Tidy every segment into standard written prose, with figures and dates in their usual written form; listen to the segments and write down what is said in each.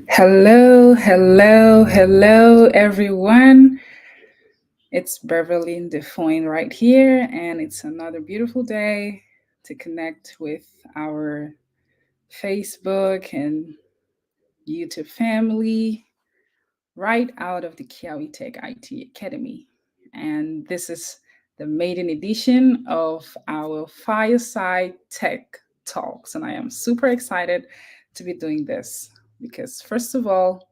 Hello, hello, hello, everyone. It's Beverly and right here, and it's another beautiful day to connect with our Facebook and YouTube family right out of the Kiawi Tech IT Academy. And this is the maiden edition of our FireSide Tech Talks, and I am super excited to be doing this because, first of all,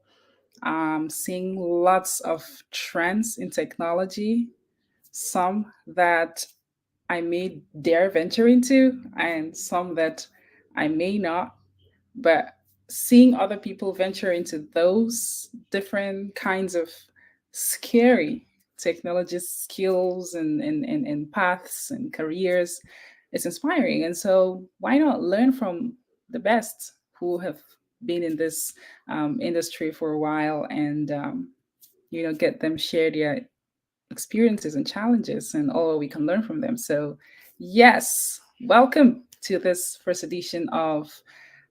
seeing lots of trends in technology, some that I may dare venture into, and some that I may not. But seeing other people venture into those different kinds of scary technology skills and paths and careers is inspiring. And so, why not learn from the best who have been in this industry for a while and get them share their experiences and challenges and all we can learn from them. So, yes, welcome to this first edition of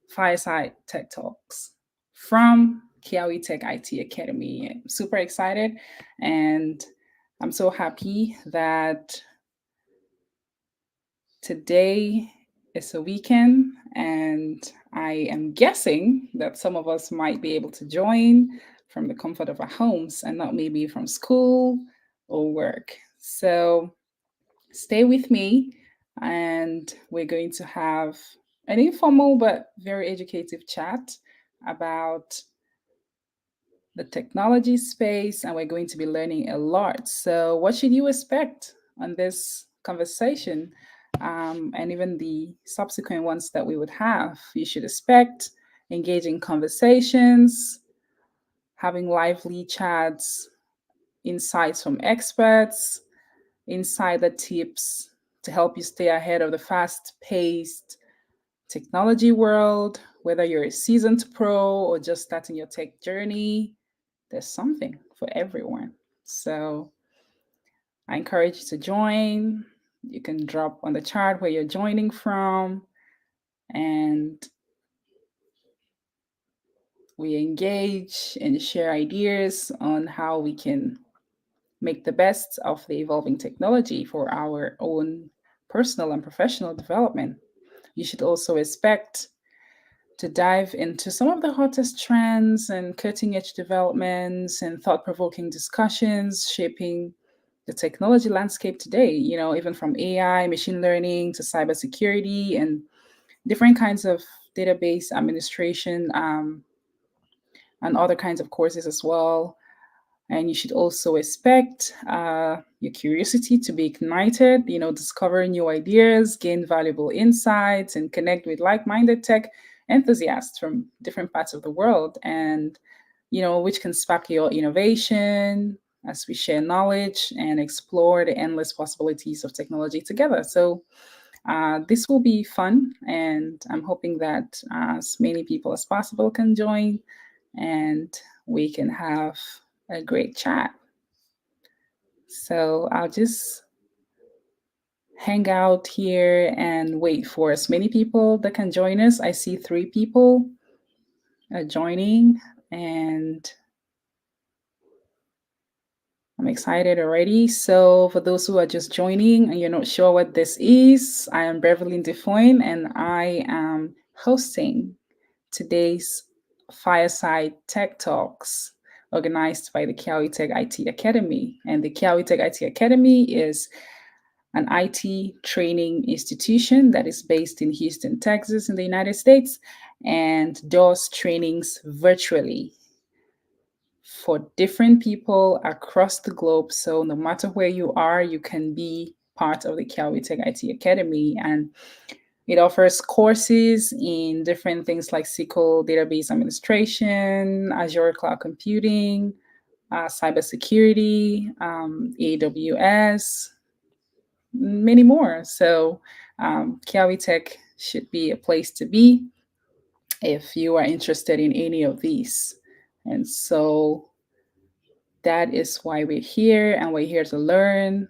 Fireside Tech Talks from Kiawi Tech IT Academy. I'm super excited, and I'm so happy that today is a weekend, and I am guessing that some of us might be able to join from the comfort of our homes and not maybe from school or work. So stay with me, and we're going to have an informal but very educative chat about the technology space, and we're going to be learning a lot. So, what should you expect on this conversation? And even the subsequent ones that we would have, you should expect engaging conversations, having lively chats, insights from experts, insider tips to help you stay ahead of the fast paced technology world, whether you're a seasoned pro or just starting your tech journey. There's something for everyone. So I encourage you to join. You can drop on the chart where you're joining from, and we engage and share ideas on how we can make the best of the evolving technology for our own personal and professional development. You should also expect to dive into some of the hottest trends and cutting edge developments and thought provoking discussions shaping the technology landscape today, even from AI, machine learning to cybersecurity and different kinds of database administration and other kinds of courses as well. And you should also expect your curiosity to be ignited, discover new ideas, gain valuable insights, and connect with like minded tech enthusiasts from different parts of the world, and, which can spark your innovation as we share knowledge and explore the endless possibilities of technology together. So, this will be fun, and I'm hoping that as many people as possible can join and we can have a great chat. So I'll just hang out here and wait for as many people that can join us. I see 3 people joining, and I'm excited already. So for those who are just joining and you're not sure what this is, I am Beverly and I am hosting today's Fireside Tech Talks organized by the Kiawi Tech IT Academy. And the Kiawi Tech IT Academy is an IT training institution that is based in Houston, Texas, in the United States, and does trainings virtually for different people across the globe. So no matter where you are, you can be part of the Kiawi Tech IT Academy. And it offers courses in different things like SQL database administration, Azure cloud computing, cybersecurity, AWS, many more. So Kiawi Tech should be a place to be if you are interested in any of these. And so that is why we're here, and we're here to learn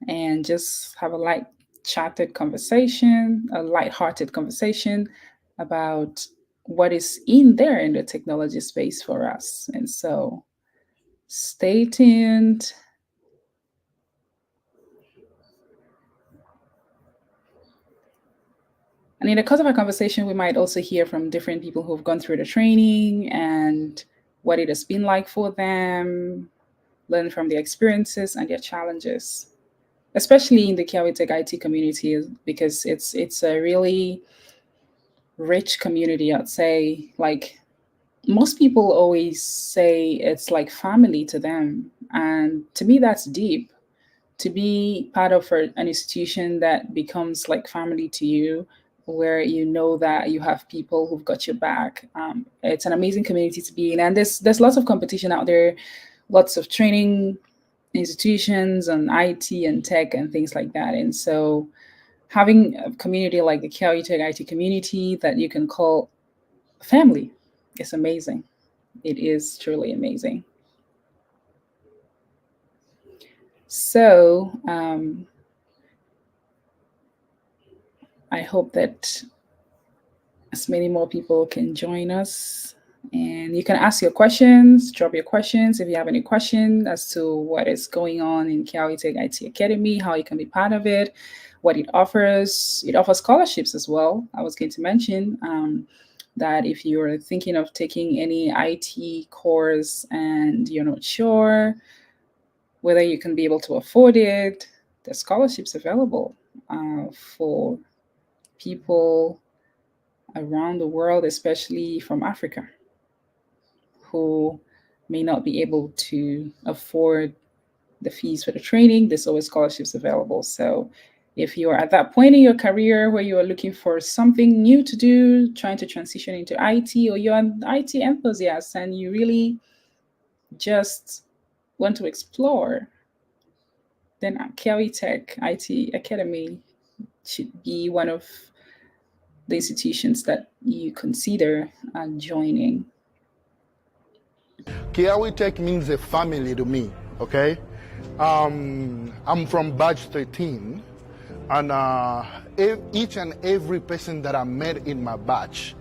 and just have a light-hearted conversation, about what is in there in the technology space for us. And so stay tuned. And in the course of our conversation, we might also hear from different people who've gone through the training and what it has been like for them, learn from their experiences and their challenges, especially in the Kiawitech IT community, because it's a really rich community, I'd say. Like, most people always say it's like family to them. And to me, that's deep. To be part of an institution that becomes like family to you, where you know that you have people who've got your back. It's an amazing community to be in. And there's lots of competition out there, lots of training institutions on IT and tech and things like that. And so having a community like the Kiawitech IT community that you can call family is amazing. It is truly amazing. So I hope that as many more people can join us. And you can ask your questions, drop your questions if you have any question as to what is going on in Kiawitech IT Academy, how you can be part of it, what it offers. It offers scholarships as well. I was going to mention that if you're thinking of taking any IT course and you're not sure whether you can be able to afford it, there's scholarships available for people around the world, especially from Africa, who may not be able to afford the fees for the training. There's always scholarships available. So if you're at that point in your career where you are looking for something new to do, trying to transition into IT, or you're an IT enthusiast and you really just want to explore, then Kiawitech IT Academy should be one of the institutions that you consider joining. Kiawi Tech means a family to me, okay? I'm from batch 13, and each and every person that I met in my batch,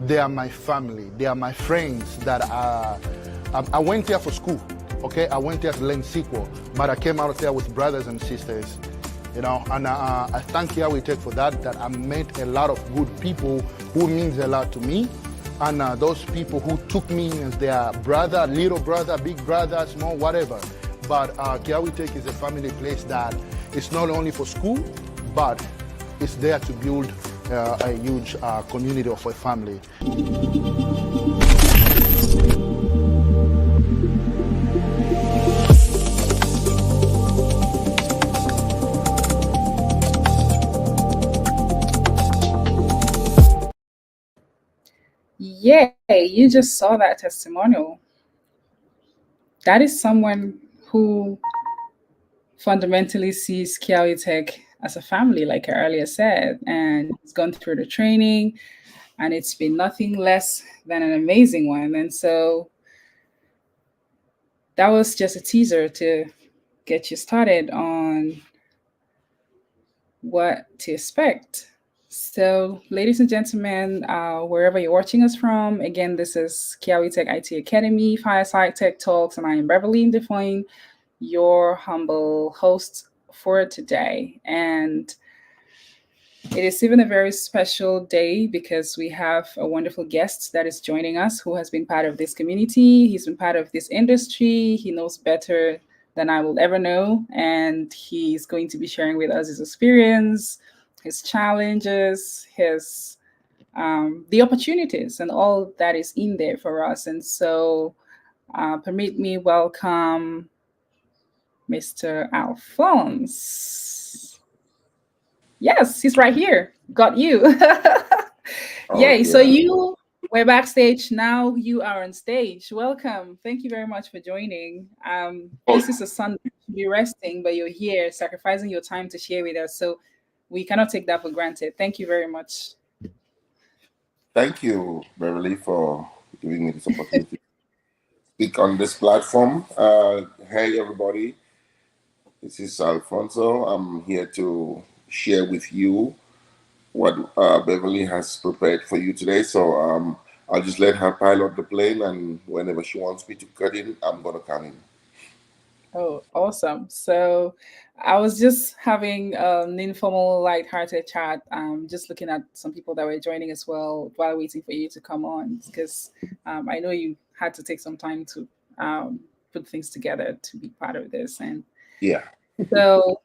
they are my family, they are my friends that I went there for school, okay? I went there to learn SQL, but I came out there with brothers and sisters, you know, and I thank Kiawi Tech for that I met a lot of good people who means a lot to me. And those people who took me as their brother, little brother, big brother, small, whatever. But Kiawitech is a family place that is not only for school, but it's there to build a huge community of a family. Yay, you just saw that testimonial. That is someone who fundamentally sees Kiawitech as a family, like I earlier said, and he's gone through the training, and it's been nothing less than an amazing one. And so that was just a teaser to get you started on what to expect. So, ladies and gentlemen, wherever you're watching us from, again, this is Kiawitech IT Academy, FireSide TechTalks, and I am Beverly and Rita, your humble host for today. And it is even a very special day because we have a wonderful guest that is joining us who has been part of this community. He's been part of this industry. He knows better than I will ever know. And he's going to be sharing with us his experience, his challenges, his the opportunities and all that is in there for us. And so permit me welcome Mr. Alphonse. Yes, he's right here. Got you. Oh Yay. So yeah, you were backstage. Now you are on stage. Welcome. Thank you very much for joining. This is a Sunday. You should be resting, but you're here sacrificing your time to share with us. So we cannot take that for granted. Thank you very much. thank you, Beverly, for giving me this opportunity to speak on this platform. Hey, everybody, this is Alfonso. I'm here to share with you what Beverly has prepared for you today. So I'll just let her pilot the plane, and whenever she wants me to cut in, I'm gonna come in. Oh, awesome. So I was just having an informal, light-hearted chat, just looking at some people that were joining as well while waiting for you to come on, because I know you had to take some time to put things together to be part of this. And Yeah. so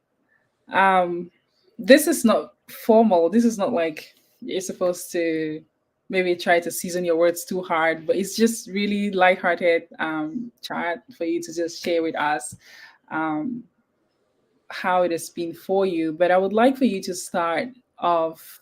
um, this is not formal. This is not like you're supposed to maybe try to season your words too hard, but it's just really lighthearted chat for you to just share with us um, how it has been for you. But I would like for you to start off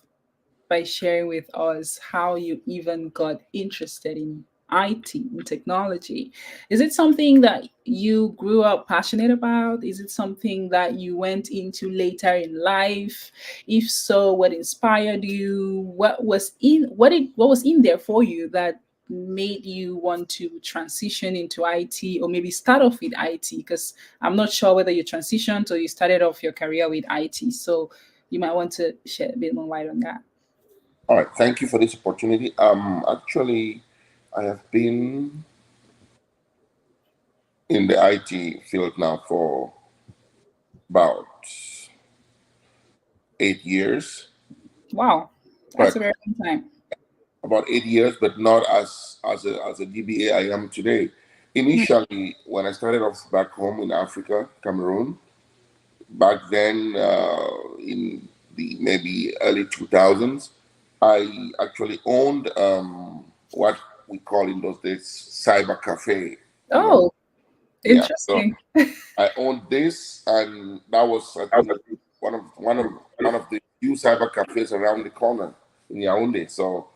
by sharing with us how you even got interested in IT, in technology. Is it something that you grew up passionate about? Is it something that you went into later in life? If so, what inspired you? What was in there for you that made you want to transition into IT or maybe start off with IT? Because I'm not sure whether you transitioned or you started off your career with IT. So you might want to shed a bit more light on that. All right. Thank you for this opportunity. Actually, I have been in the IT field now for about 8 years, Wow, that's but a very long time. about 8 years, but not as a DBA I am today. Initially, when I started off back home in Africa, Cameroon, back then in the maybe early 2000s, I actually owned what we call in those days cyber cafe. You know, Oh, yeah. So interesting. I owned this, and that was, I think, one of the few cyber cafes around the corner in Yaoundé. So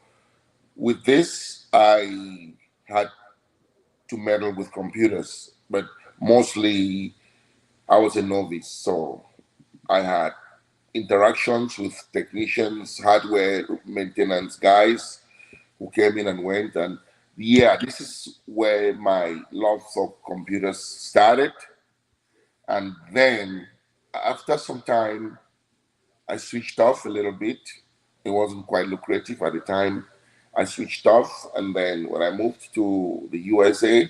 with this, I had to meddle with computers, but mostly I was a novice. So I had interactions with technicians, hardware maintenance guys who came in and went. And yeah, this is where my love for computers started. And then after some time, I switched off a little bit. It wasn't quite lucrative at the time. I switched off, and then when I moved to the USA,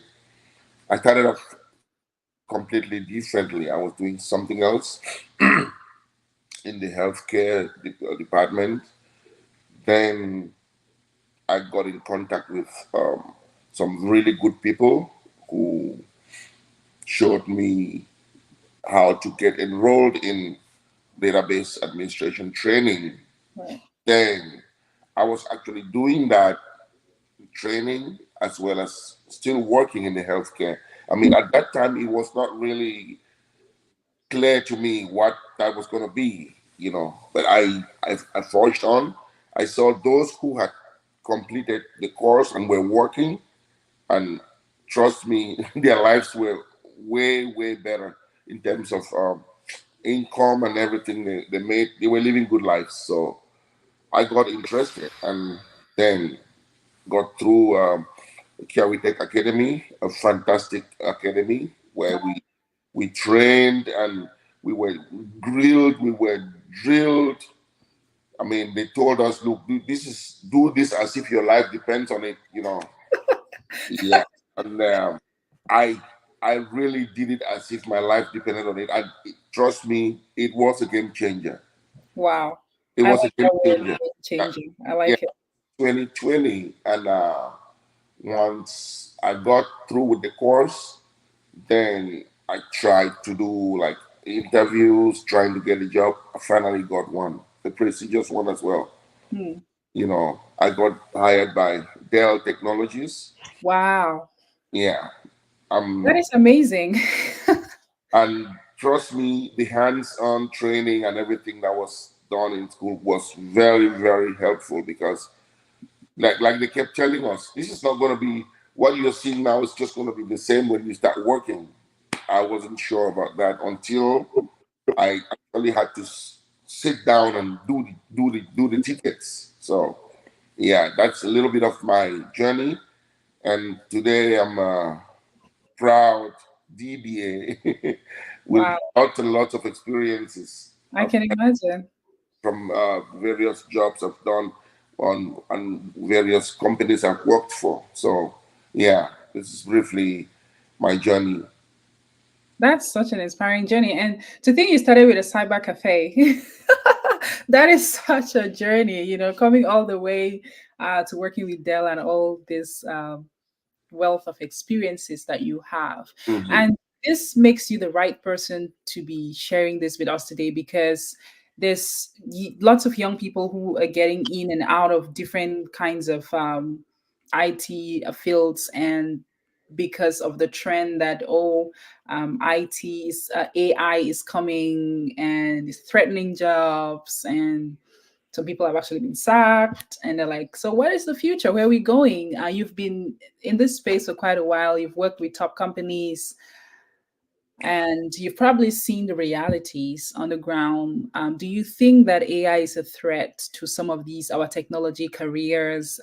I started off completely differently. I was doing something else in the healthcare department. Then I got in contact with some really good people who showed me how to get enrolled in database administration training. Right. Then I was actually doing that training as well as still working in the healthcare. I mean, at that time, it was not really clear to me what that was going to be, but I forged on. I saw those who had completed the course and were working, and trust me, their lives were way, way better in terms of income and everything they were living good lives. So I got interested, and then got through Kiawi Tech Academy, a fantastic academy where we trained and we were grilled, we were drilled. I mean, they told us, look, do this as if your life depends on it. Yeah, and I I really did it as if my life depended on it. Trust me, it was a game changer. Wow. It I was a like game that word, changer. Uh, changing. I Yeah, like it. 2020, and once I got through with the course, then I tried to do like interviews, trying to get a job. I finally got one, the prestigious one as well. Hmm. I got hired by Dell Technologies. Wow. Yeah. That Um, is amazing. and trust me, the hands-on training and everything that was done in school was very, very helpful because like they kept telling us, this is not going to be what you're seeing now is just going to be the same when you start working. I wasn't sure about that until I actually had to sit down and do the tickets. So yeah, that's a little bit of my journey. And today I'm a proud DBA with Wow. lots and lots of experiences. I can imagine. from various jobs I've done on various companies I've worked for. So yeah, this is briefly my journey. That's such an inspiring journey. And to think you started with a cyber cafe, that is such a journey, coming all the way to working with Dell and all this wealth of experiences that you have. Hmm. And this makes you the right person to be sharing this with us today, because there's lots of young people who are getting in and out of different kinds of IT fields, and because of the trend that IT is AI is coming and is threatening jobs, and some people have actually been sacked, and they're like, so what is the future? Where are we going? You've been in this space for quite a while. You've worked with top companies, and you've probably seen the realities on the ground. Do you think that AI is a threat to some of these our technology careers?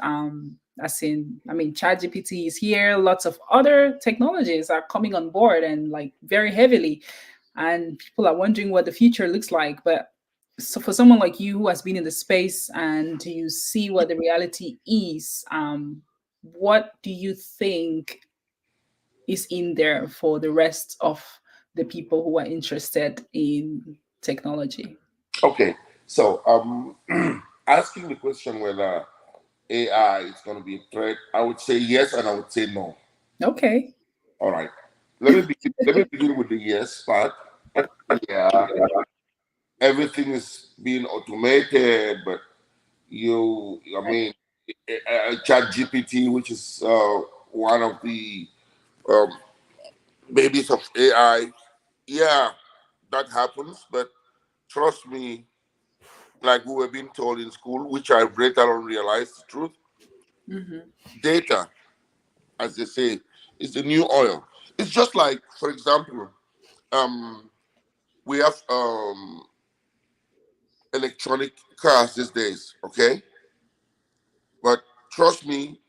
As in, I mean, ChatGPT is here. Lots of other technologies are coming on board, and like very heavily, and people are wondering what the future looks like. But so for someone like you who has been in the space and you see what the reality is, what do you think is in there for the rest of the people who are interested in technology? Okay, so asking the question whether AI is going to be a threat, I would say yes, and I would say no. Okay. All right. Let me begin with the yes part. Yeah, everything is being automated, but I mean, Chat GPT, which is one of the um, babies of AI. Yeah, that happens, but trust me, like we were being told in school, which I later on realized the truth, Hmm. data, as they say, is the new oil. It's just like, for example, um, we have electronic cars these days, okay? But trust me,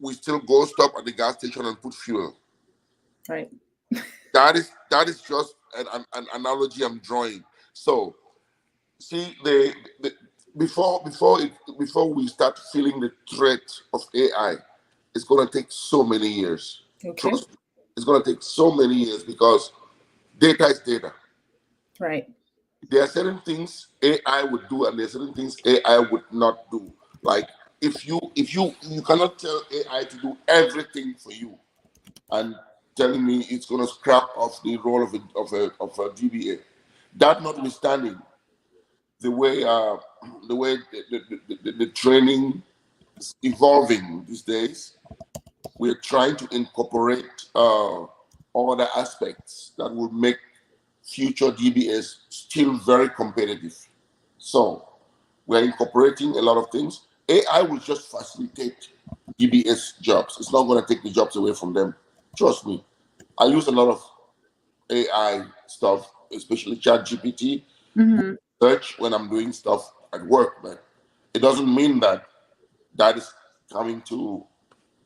we still go stop at the gas station and put fuel. Right. That is just an analogy I'm drawing. So see the before we start feeling the threat of AI, it's gonna take so many years. Okay. Trust me, it's gonna take so many years because data is data. Right. There are certain things AI would do, and there are certain things AI would not do. Like if you cannot tell AI to do everything for you, and telling me it's going to scrap off the role of a DBA. That notwithstanding, the way the training is evolving these days, we're trying to incorporate other aspects that will make future DBAs still very competitive. So we're incorporating a lot of things. AI will just facilitate DBS jobs. It's not going to take the jobs away from them. Trust me. I use a lot of AI stuff, especially ChatGPT, Hmm. search when I'm doing stuff at work, but it doesn't mean that that is coming to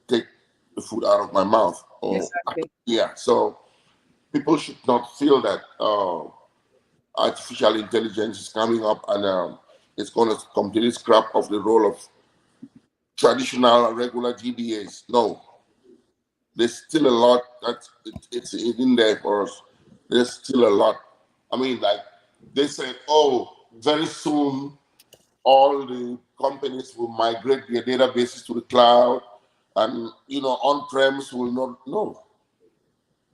take the food out of my mouth. Or Exactly. yeah, so people should not feel that artificial intelligence is coming up and it's going to completely scrap off the role of traditional regular GBAs. No, there's still a lot that it's in there for us. There's still a lot. I mean, like they said, oh, very soon all the companies will migrate their databases to the cloud, and on-premise will not. No,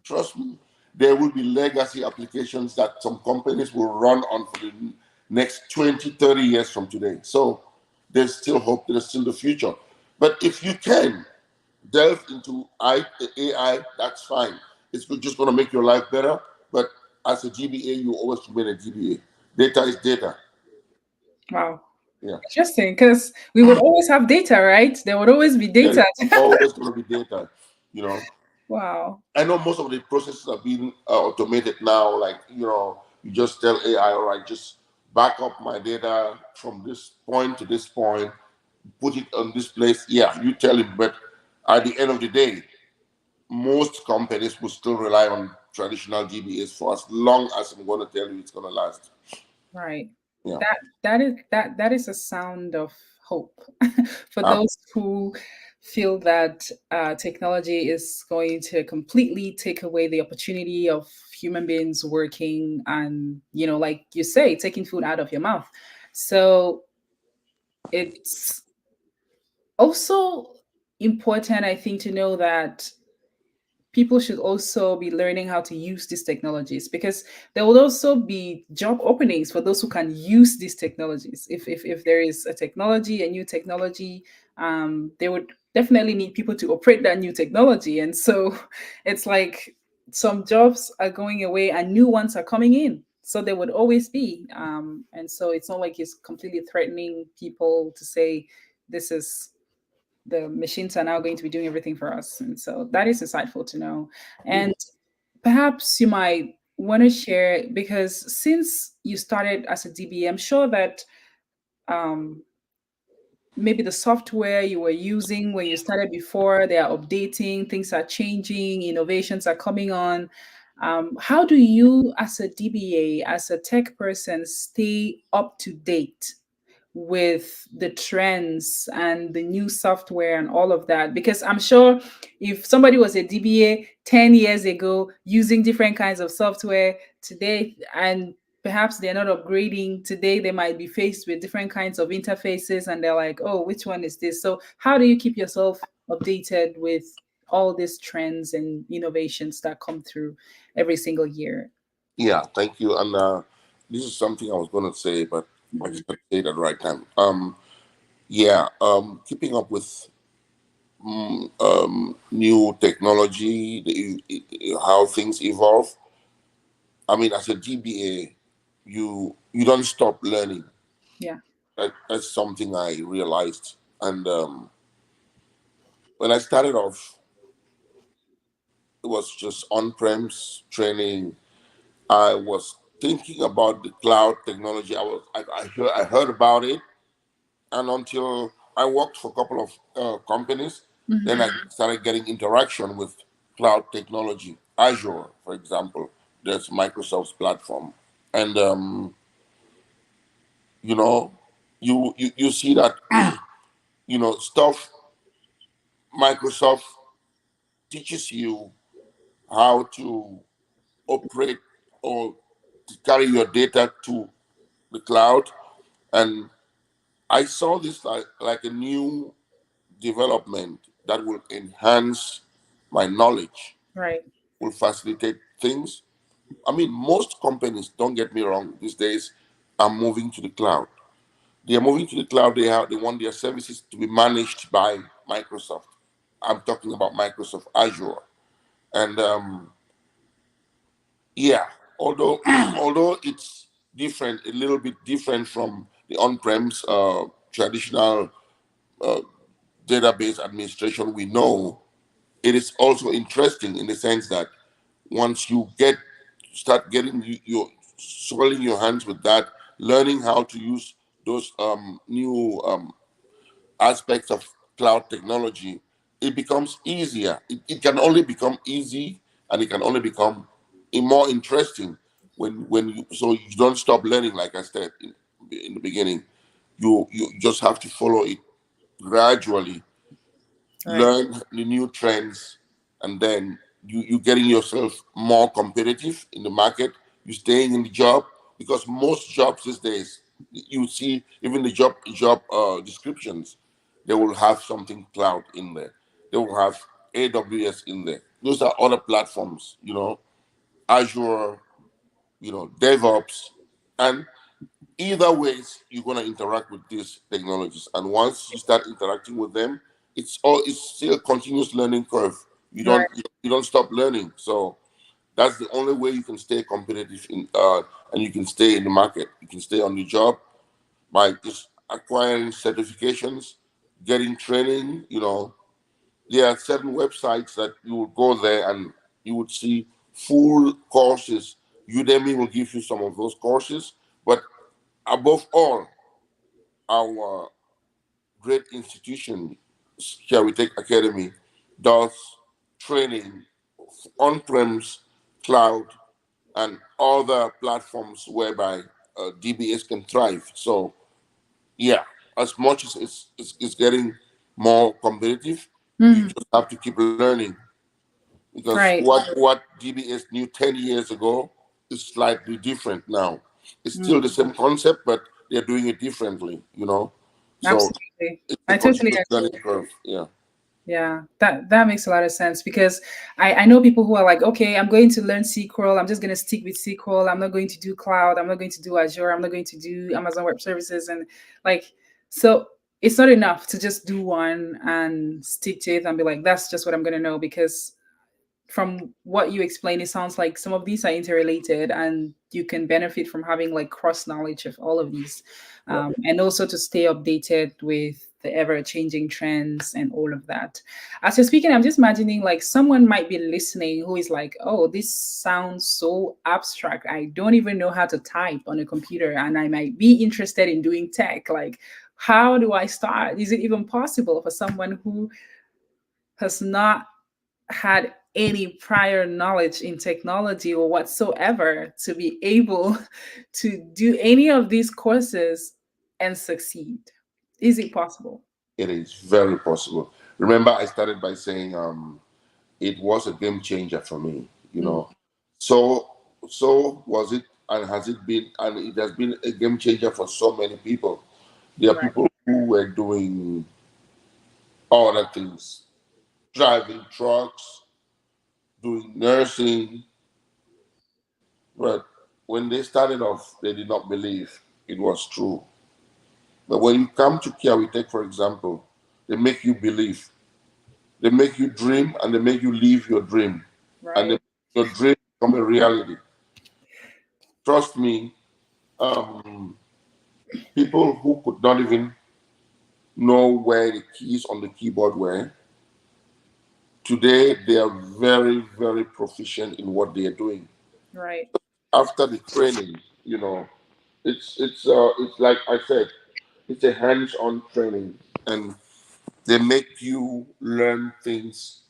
trust me, there will be legacy applications that some companies will run on for the next 20, 30 years from today. So there's still hope. There's still the future. But if you can delve into AI, that's fine. It's just going to make your life better. But as a GBA, you always remain a GBA. Data is data. Wow. Yeah. Interesting, because we would always have data, right? There would always be There is data. always going to be data. You know, Wow. I know most of the processes are being automated now. Like, you just tell AI, all right, just back up my data from this point to this point, put it on this place. Yeah, you tell it. But at the end of the day, most companies will still rely on traditional GBAs for as long as I'm going to tell you it's going to last. Right. Yeah. That is a sound of hope for Uh, those who feel that technology is going to completely take away the opportunity of human beings working and, like you say, taking food out of your mouth. So it's also important, I think, to know that people should also be learning how to use these technologies, because there will also be job openings for those who can use these technologies. If there is a new technology, they would definitely need people to operate that new technology. And so it's like some jobs are going away and new ones are coming in. So there would always be. And so it's not like it's completely threatening people to say this is the machines are now going to be doing everything for us. And so that is insightful to know. And perhaps you might want to share, because since you started as a DBA, I'm sure that um, maybe the software you were using when you started before, they are updating, things are changing, innovations are coming on. How do you, as a DBA, as a tech person, stay up to date with the trends and the new software and all of that? Because I'm sure if somebody was a DBA 10 years ago using different kinds of software today, and perhaps they're not upgrading today, they might be faced with different kinds of interfaces and they're like, oh, which one is this? So how do you keep yourself updated with all these trends and innovations that come through every single year? yeah, thank you. And this is something I was going to say, but I just had to say it at the right time. Yeah, keeping up with new technology, how things evolve. I mean, as a DBA, you don't stop learning. Yeah. That's something I realized. And when I started off, it was just on-premise training. I was thinking about the cloud technology. I heard about it, and until I worked for a couple of companies, then I started getting interaction with cloud technology. Azure, for example, there's Microsoft's platform, and you know, you see that stuff. Microsoft teaches you how to operate or to carry your data to the cloud, and I saw this like a new development that will enhance my knowledge, Right. will facilitate things. I mean, most companies, don't get me wrong, these days are moving to the cloud. They are moving to the cloud. They want their services to be managed by Microsoft. I'm talking about Microsoft Azure. And yeah, although although it's different, a little bit different from the on-premise traditional database administration we know, it is also interesting in the sense that once you start getting your swelling your hands with that, learning how to use those new aspects of cloud technology, it becomes easier. It can only become easy, and it can only become more interesting when you so you don't stop learning. Like I said in the beginning, you just have to follow it gradually, Right. learn the new trends, and then you getting yourself more competitive in the market. You staying in the job, because most jobs these days, you see even the job descriptions, they will have something cloud in there. They will have AWS in there. Those are other platforms, Azure, DevOps, and either ways you're going to interact with these technologies, and once you start interacting with them, it's still a continuous learning curve. you Right. don't you don't stop learning. So that's the only way you can stay competitive and you can stay in the market. You can stay on the job by just acquiring certifications, getting training. There are certain websites that you will go there and you would see full courses. Udemy will give you some of those courses, but above all, our great institution, Shall We Take Academy, does training on-premise, cloud, and other platforms whereby DBS can thrive. So yeah, as much as it's getting more competitive, you Mhm. just have to keep learning, because Right. what DBS knew 10 years ago is slightly different now. It's still the Mm. same concept, but they're doing it differently, you know. So Absolutely. it's a I totally continuous agree. learning curve. Yeah, Yeah, that makes a lot of sense because I know people who are like, okay, I'm going to learn SQL. I'm just going to stick with SQL. I'm not going to do cloud. I'm not going to do Azure. I'm not going to do Amazon Web Services. And like, so it's not enough to just do one and stick to it and be like, that's just what I'm going to know because from what you explained, it sounds like some of these are interrelated and you can benefit from having like cross knowledge of all of these. yeah, And also to stay updated with the ever changing trends and all of that. As you're speaking, I'm just imagining like someone might be listening who is like, oh, this sounds so abstract. I don't even know how to type on a computer and I might be interested in doing tech. Like, how do I start? Is it even possible for someone who has not had any prior knowledge in technology or whatsoever to be able to do any of these courses and succeed? Is it possible? it is very possible. Remember, I started by saying it was a game changer for me, you Mm, know. So so was it, and has it been, and it has been a game changer for so many people. There are right, people who were doing other things, driving trucks, doing nursing, but when they started off, they did not believe it was true. But when you come to Kiawi Tech, for example, they make you believe. They make you dream and they make you live your dream. And they right, make your dream become a reality. Trust me, um, people who could not even know where the keys on the keyboard were, today they are very, very proficient in what they are doing. right. After the training, you know, it's like I said, it's a hands-on training, and they make you learn things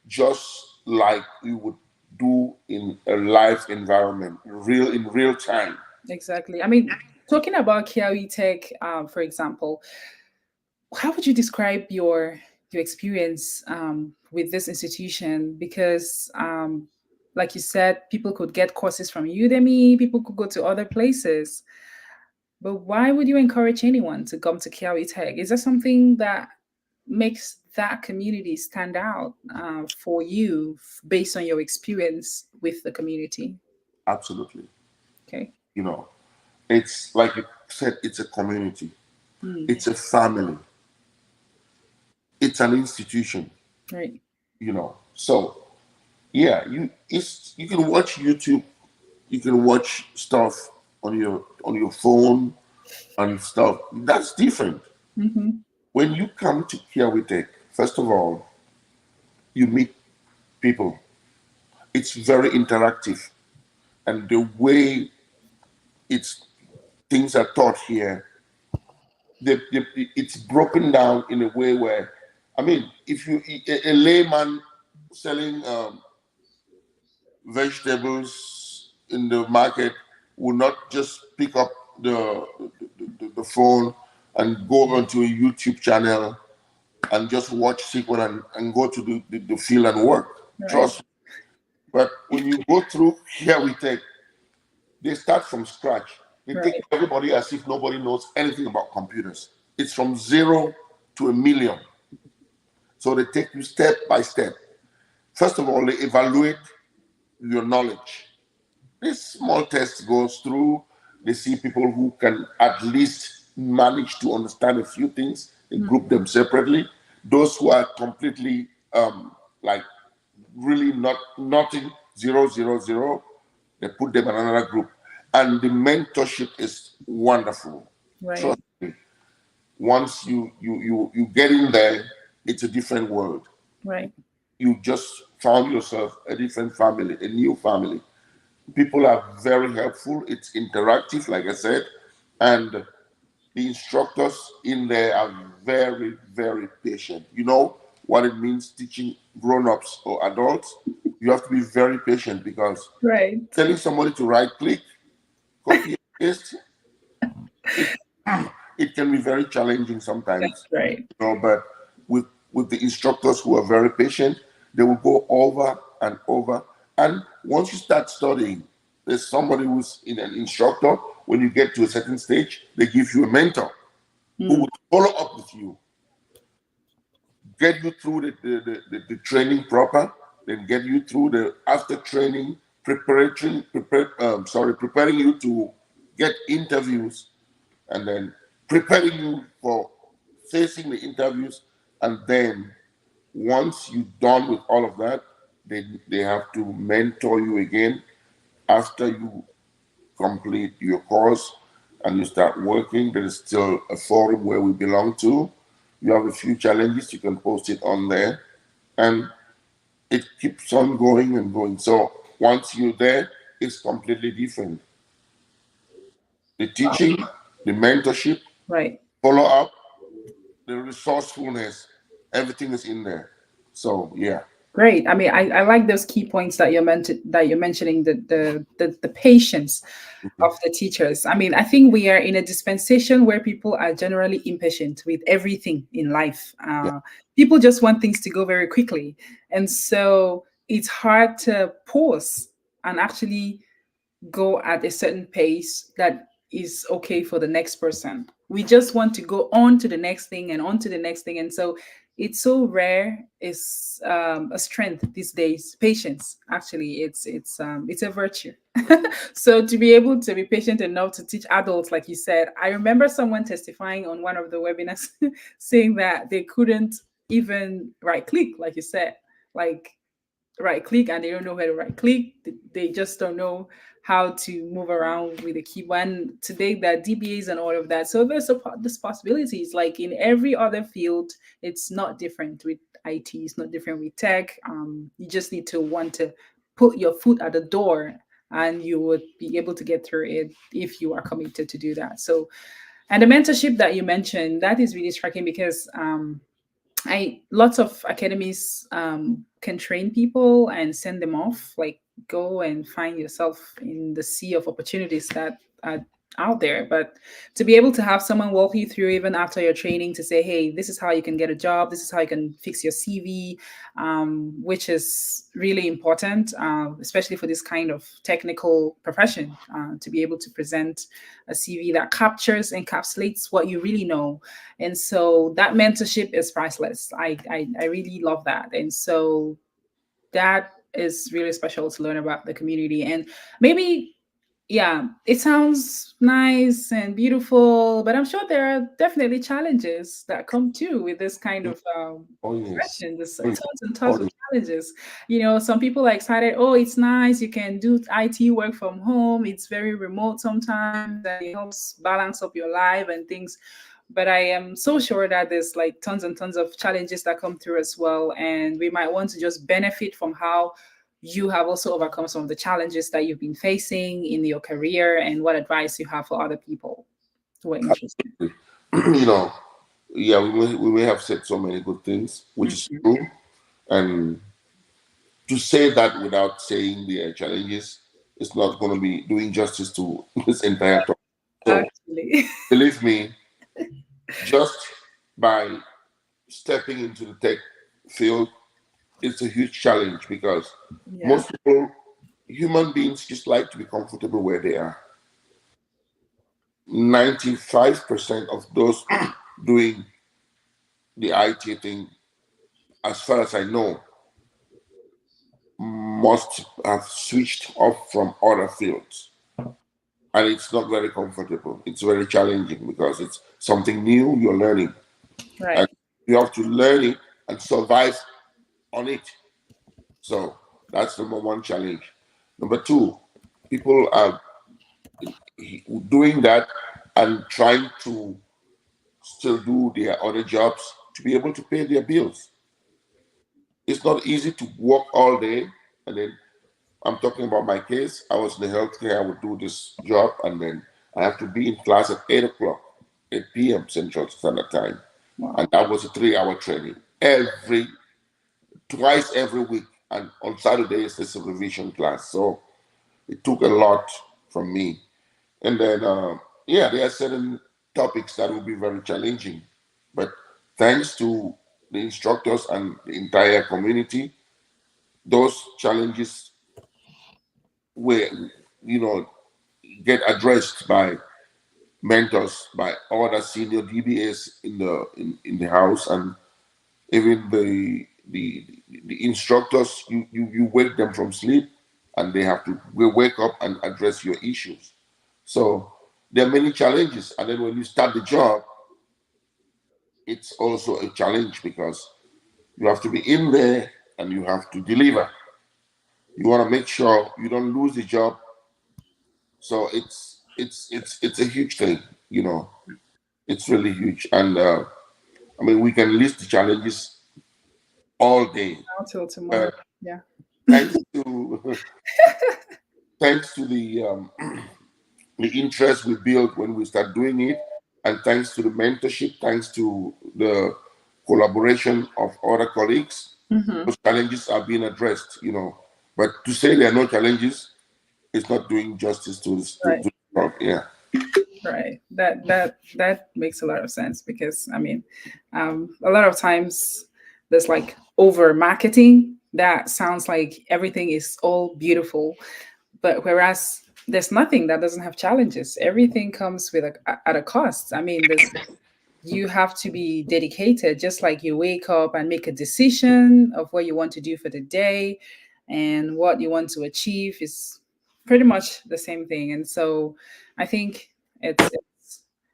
just like you would do in a live environment, real in real time. Exactly. I mean, talking about Kiawi Tech, for example, how would you describe your experience with this institution? Because, like you said, people could get courses from Udemy, people could go to other places. But why would you encourage anyone to come to Kiawi Tech? Is there something that makes that community stand out for you based on your experience with the community? Absolutely. Okay. You know, it's like you said, it's a community, Mm, it's a family, it's an institution, right. you know. So yeah, you can watch YouTube, you can watch stuff on your phone and stuff. That's different. Hmm. When you come to Kiawi Tech, first of all, you meet people. It's very interactive, and the way it's things are taught here, it's broken down in a way where, I mean, if you a layman selling vegetables in the market will not just pick up the phone and go onto a YouTube channel and just watch sequel and go to the field and work. Right. Trust me. But when you go through here we take, they start from scratch. They take Right. everybody as if nobody knows anything about computers. It's from 0 to 1 million. So they take you step by step. First of all, they evaluate your knowledge. This small test goes through. They see people who can at least manage to understand a few things. They group them separately. Those who are completely like really not nothing, 0 0 0, they put them in another group. And the mentorship is wonderful. Right. Trust me. Once you get in there, it's a different world. Right. You just found yourself a different family, a new family. People are very helpful. It's interactive, like I said, and the instructors in there are very, very patient. You know what it means teaching grown-ups or adults? You have to be very patient because Right. telling somebody to right click, copy and paste, it, it can be very challenging That's sometimes, right. but with the instructors who are very patient, they will go over and over. And once you start studying, there's somebody who's in an instructor. When you get to a certain stage, they give you a mentor who Mm, will follow up with you, get you through the training proper, then get you through the after training preparing you to get interviews, and then preparing you for facing the interviews. And then once you're done with all of that, they have to mentor you again after you complete your course and you start working. There is still a forum where we belong to. You have a few challenges, you can post it on there, and it keeps on going and going. So once you're there, it's completely different. The teaching, the mentorship, right. follow up, the resourcefulness, everything is in there. So yeah. Great. I mean, I like those key points that you're mentioning, the patience of the teachers. I mean, I think we are in a dispensation where people are generally impatient with everything in life. Yeah. People just want things to go very quickly, and so it's hard to pause and actually go at a certain pace that is okay for the next person. We just want to go on to the next thing and on to the next thing. And so it's so rare. It's a strength these days. Patience, actually, it's a virtue. So to be able to be patient enough to teach adults, like you said, I remember someone testifying on one of the webinars saying that they couldn't even right click, like you said, like right click, and they don't know where to right click. They just don't know how to move around with the keyboard. And today, there are DBAs and all of that. So there's possibilities. Like in every other field, it's not different with IT. It's not different with tech. You just need to want to put your foot at the door, and you would be able to get through it if you are committed to do that. So, and the mentorship that you mentioned, that is really striking because I lots of academies can train people and send them off, like go and find yourself in the sea of opportunities that are out there. But to be able to have someone walk you through even after your training to say, hey, this is how you can get a job, this is how you can fix your CV, which is really important, especially for this kind of technical profession, to be able to present a CV that captures, encapsulates what you really know. And so that mentorship is priceless. I really love that. And so that is really special to learn about the community. And maybe, yeah, it sounds nice and beautiful, but I'm sure there are definitely challenges that come too with this kind of Oh yes. profession. There's Oh, yes. tons and tons Oh, of yes. challenges. Some people are excited. Oh, it's nice. You can do IT work from home. It's very remote sometimes, and it helps balance up your life and things. But I am so sure that there's like tons and tons of challenges that come through as well. And we might want to just benefit from how you have also overcome some of the challenges that you've been facing in your career and what advice you have for other people who are interested. you know, yeah, we may have said so many good things, which is Mhm. true. And to say that without saying the challenges is not going to be doing justice to this entire talk. So Actually, believe me, just by stepping into the tech field, it's a huge challenge because yeah, most people, human beings, just like to be comfortable where they are. 95% of those doing the IT thing, as far as I know, must have switched off from other fields. And it's not very comfortable. It's very challenging because it's something new you're learning. And right. you have to learn it and survive on it. So that's number one challenge. Number two, people are doing that and trying to still do their other jobs to be able to pay their bills. It's not easy to work all day and then I'm talking about my case. I was in the healthcare. I would do this job, and then I have to be in class at 8 o'clock, 8 p.m. Central Standard Time, and Wow. that was a 3-hour training twice every week. And on Saturdays, there's a revision class. So it took a lot from me. And then, yeah, there are certain topics that will be very challenging, but thanks to the instructors and the entire community, those challenges were, you know, get addressed by mentors, by other senior DBAs in the house, and even the instructors. You wake them from sleep, and they have to wake up and address your issues. So there are many challenges, and then when you start the job, it's also a challenge because you have to be in there and you have to deliver. You want to make sure you don't lose the job. So it's a huge thing, you know. It's really huge, and I mean we can list the challenges all day. Until tomorrow. But Yeah. thanks to thanks to the interest we build when we start doing it, and thanks to the mentorship, thanks to the collaboration of other colleagues, Mm-hmm. those challenges are being addressed, you know. But to say there are no challenges is not doing justice to Right. to the job. Yeah. Right. That makes a lot of sense because I mean, a lot of times there's like over marketing that sounds like everything is all beautiful, but whereas there's nothing that doesn't have challenges. Everything comes with at a cost. I mean, there's you have to be dedicated, just like you wake up and make a decision of what you want to do for the day and what you want to achieve is pretty much the same thing. And so I think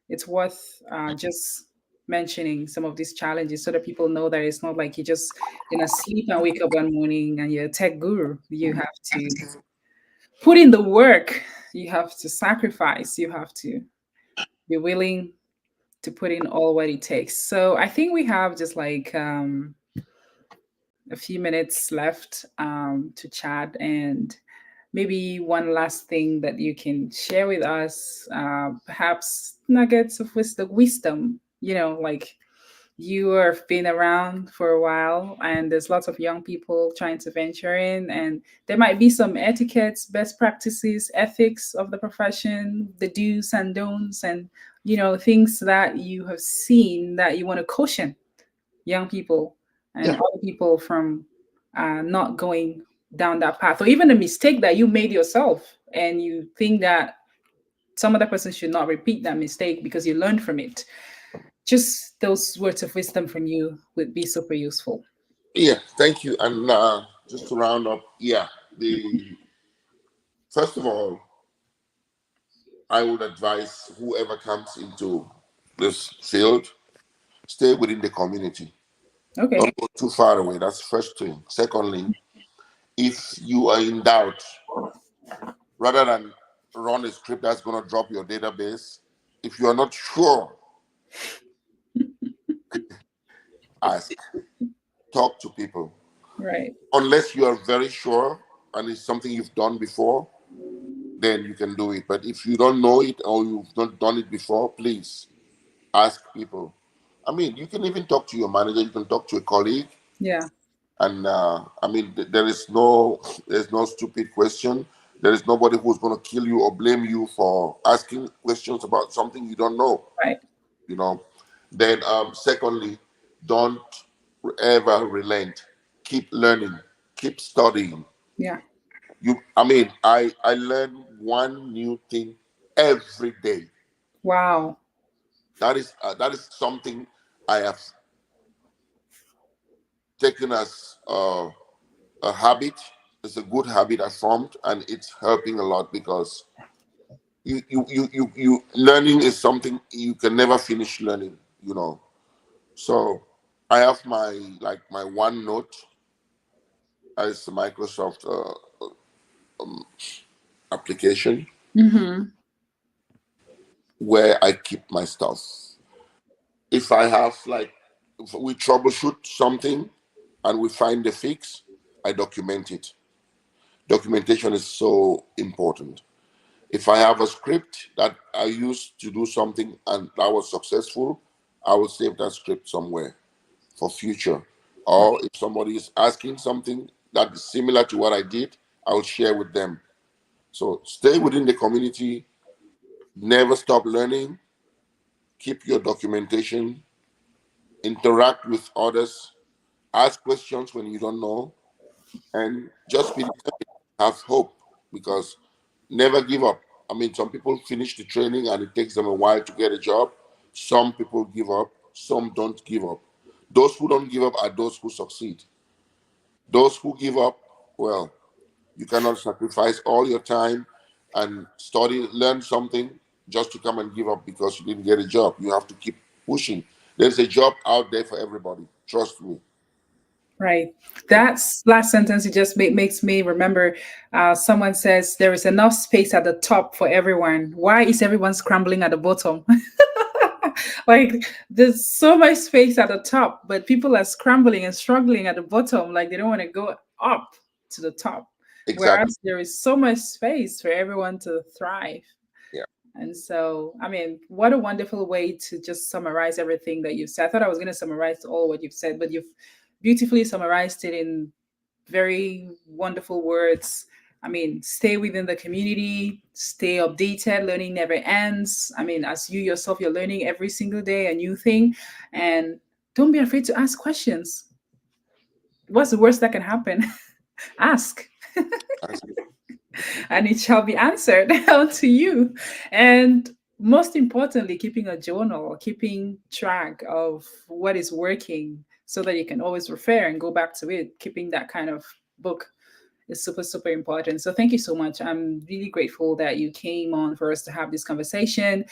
it's worth just mentioning some of these challenges so that people know that it's not like you just sleep and wake up one morning and you're a tech guru. You have to put in the work, you have to sacrifice, you have to be willing to put in all what it takes. So I think we have just like a few minutes left to chat, and maybe one last thing that you can share with us, perhaps nuggets of wisdom. Like you have been around for a while, and there's lots of young people trying to venture in, and there might be some etiquettes, best practices, ethics of the profession, the do's and don'ts, and things that you have seen that you want to caution young people and Yeah. other people from not going down that path, or even a mistake that you made yourself and you think that some other person should not repeat that mistake because you learned from it. Just those words of wisdom from you would be super useful. Yeah, thank you. And just to round up, yeah, the first of all, I would advise whoever comes into this field, stay within the community. Okay. Don't go too far away. That's first thing. Secondly, if you are in doubt, rather than run a script that's going to drop your database, if you are not sure, ask, talk to people. Right. Unless you are very sure and it's something you've done before, then you can do it. But if you don't know it or you've not done it before, please ask people. I mean, you can even talk to your manager. You can talk to a colleague, Yeah. and I mean, there's no stupid question. There is nobody who's going to kill you or blame you for asking questions about something you don't know. Right. You know. Then, secondly, don't ever relent. Keep learning. Keep studying. Yeah. I mean, I learn one new thing every day. Wow. That is something I have taken as a habit. It's a good habit I formed, and it's helping a lot because you learning is something you can never finish learning. You know, so I have my OneNote as a Microsoft application Mm-hmm. where I keep my stuff. If I have if we troubleshoot something and we find the fix, I document it. Documentation is so important. If I have a script that I used to do something and that was successful, I will save that script somewhere for future. Or if somebody is asking something that is similar to what I did, I will share with them. So stay within the community, Never stop learning. Keep your documentation. Interact with others. Ask questions when you don't know, and just be determined. Have hope, because never give up. I mean, some people finish the training and it takes them a while to get a job. Some people give up. Some don't give up. Those who don't give up are those who succeed. Those who give up, well, you cannot sacrifice all your time and study, learn something just to come and give up because you didn't get a job. You have to keep pushing. There's a job out there for everybody. Trust me. Right. Yeah, That last sentence you just makes me remember. Someone says there is enough space at the top for everyone. Why is everyone scrambling at the bottom? Like there's so much space at the top, but people are scrambling and struggling at the bottom. Like they don't want to go up to the top. exactly. Whereas there is so much space for everyone to thrive. Yeah. And so, I mean, what a wonderful way to just summarize everything that you've said. I thought I was going to summarize all what you've said, but you've beautifully summarized it in very wonderful words. I mean, stay within the community, stay updated, learning never ends. I mean, as you yourself, you're learning every single day a new thing. And don't be afraid to ask questions. What's the worst that can happen? Ask. And it shall be answered unto you. And most importantly, keeping a journal, keeping track of what is working so that you can always refer and go back to it. Keeping that kind of book is super, super important. So thank you so much. I'm really grateful that you came on for us to have this conversation.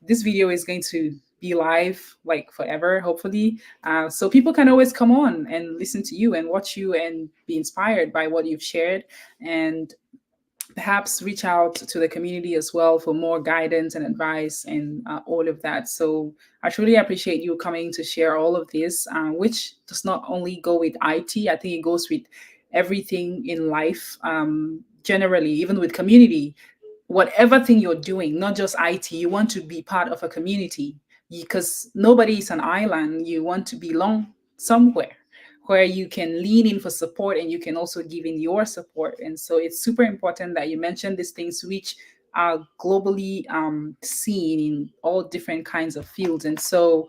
This video is going to be live like forever, hopefully. So people can always come on and listen to you and watch you and be inspired by what you've shared. And perhaps reach out to the community as well for more guidance and advice and all of that. So I truly appreciate you coming to share all of this, which does not only go with IT, I think it goes with everything in life, generally, even with community. Whatever thing you're doing, not just IT, you want to be part of a community because nobody is an island. You want to belong somewhere where you can lean in for support and you can also give in your support. And so it's super important that you mention these things which are globally seen in all different kinds of fields. And so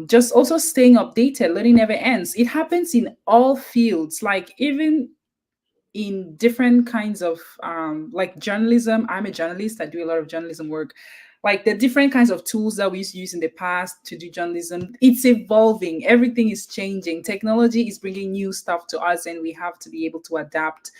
just also staying updated, learning never ends. It happens in all fields, like even in different kinds of like journalism. I'm a journalist, I do a lot of journalism work. Like the different kinds of tools that we used to use in the past to do journalism, it's evolving, everything is changing, technology is bringing new stuff to us, and we have to be able to adapt,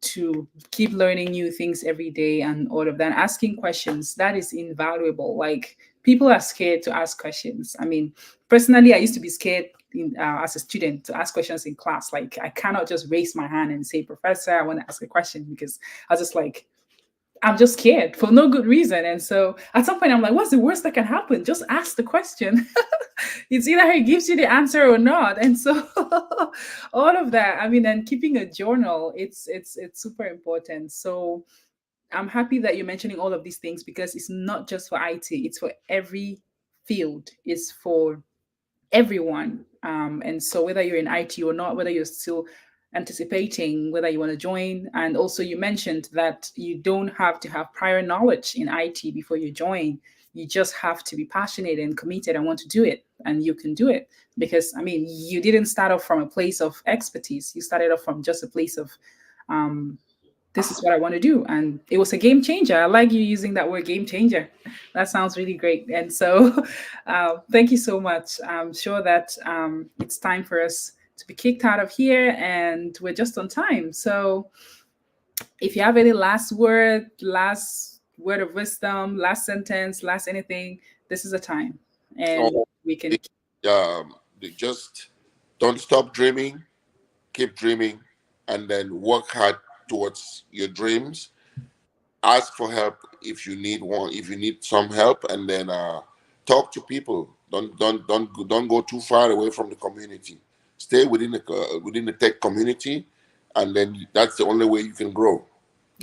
to keep learning new things every day and all of that. Asking questions, that is invaluable. Like people are scared to ask questions. I mean, personally, I used to be scared as a student to ask questions in class. Like I cannot just raise my hand and say, Professor, I want to ask a question, because I was just like, I'm just scared for no good reason. And so at some point I'm like, what's the worst that can happen? Just ask the question. It's either he gives you the answer or not. And so all of that, I mean, and keeping a journal, it's super important. So I'm happy that you're mentioning all of these things, because it's not just for IT, it's for every field, it's for everyone. And so whether you're in IT or not, whether you're still anticipating whether you want to join, and also you mentioned that you don't have to have prior knowledge in IT before you join. You just have to be passionate and committed and want to do it, and you can do it. Because I mean, you didn't start off from a place of expertise, you started off from just a place of this is what I want to do. And it was a game changer. I like you using that word, game changer. That sounds really great. And so thank you so much. I'm sure that it's time for us to be kicked out of here, and we're just on time. So if you have any last word of wisdom, last sentence, last anything, this is a time. And Oh, we can. just don't stop dreaming. Keep dreaming, and then work hard towards your dreams. Ask for help if you need one, if you need some help, and then talk to people. Don't go too far away from the community. Stay within the tech community, and then that's the only way you can grow.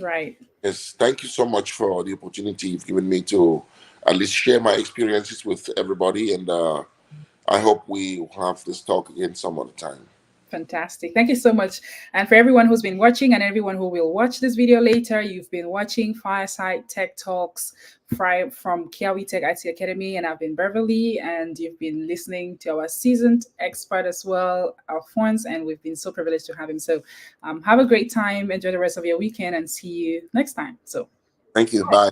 Right. Yes, thank you so much for the opportunity you've given me to at least share my experiences with everybody, and I hope we will have this talk again some other time. Fantastic. Thank you so much. And for everyone who's been watching and everyone who will watch this video later, you've been watching Fireside Tech Talks from Kiawi Tech IT Academy. And I've been Beverly, and you've been listening to our seasoned expert as well, Alphonse, and we've been so privileged to have him. So have a great time. Enjoy the rest of your weekend and see you next time. So Thank you. Bye.